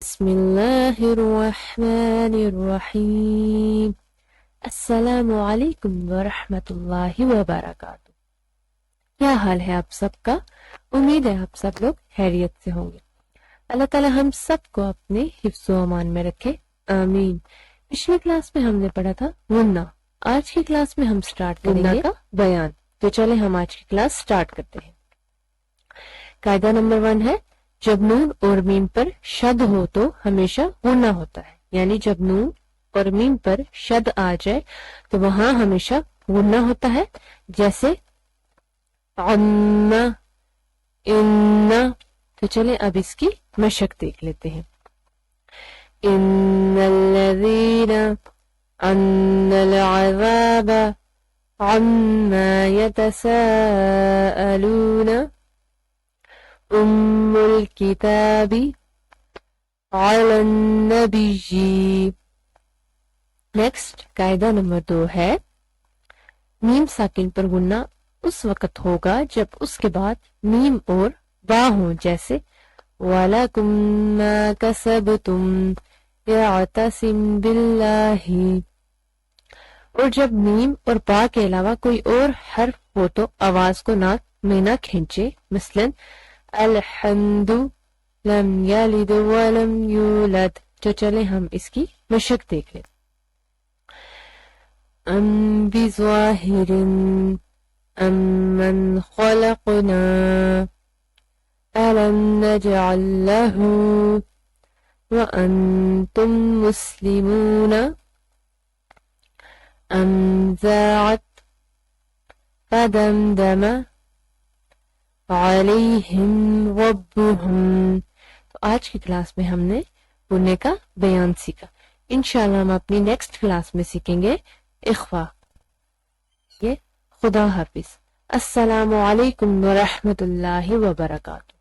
بسم اللہ الرحمن الرحیم السلام علیکم ورحمۃ اللہ وبرکاتہ۔ کیا حال ہے آپ سب کا؟ امید ہے آپ سب لوگ خیریت سے ہوں گے۔ اللہ تعالی ہم سب کو اپنے حفظ و امان میں رکھے، آمین۔ پچھلی کلاس میں ہم نے پڑھا تھا غنہ، آج کی کلاس میں ہم سٹارٹ کریں گے کا بیان۔ تو چلے ہم آج کی کلاس سٹارٹ کرتے ہیں۔ قاعدہ نمبر 1 ہے، جب نون اور میم پر شد ہو تو ہمیشہ غنہ ہوتا ہے، یعنی جب نون اور میم پر شد آ جائے تو وہاں ہمیشہ غنہ ہوتا ہے، جیسے عنا، انا۔ تو چلیں اب اس کی مشق دیکھ لیتے ہیں۔ ان الذین، ان العذاب، عما يتساءلون، ام الکتاب، علی النبی۔ نیکسٹ قاعدہ نمبر 2 ہے، میم ساکن پر غنہ اس وقت ہوگا جب اس کے بعد میم اور با ہوں، جیسے وَلَكُمْ مَا كَسَبْتُمْ يَعْتَصِمْ بِاللَّهِ۔ اور جب میم اور با کے علاوہ کوئی اور حرف ہو تو آواز کو ناک میں نہ کھینچے، مثلا الحمد لم یلد ولم یولد۔ تو چلیں ہم اس کی مشق دیکھ لیں۔ ام بظاہر ام من خلقنا الم نجعل له وانتم مسلمون ام زاعت فدمدم علیہم ربہم۔ تو آج کی کلاس میں ہم نے غنہ کا بیان سیکھا۔ انشاءاللہ ہم اپنی نیکسٹ کلاس میں سیکھیں گے اخفا۔ یہ خدا حافظ، السلام علیکم ورحمۃ اللہ وبرکاتہ۔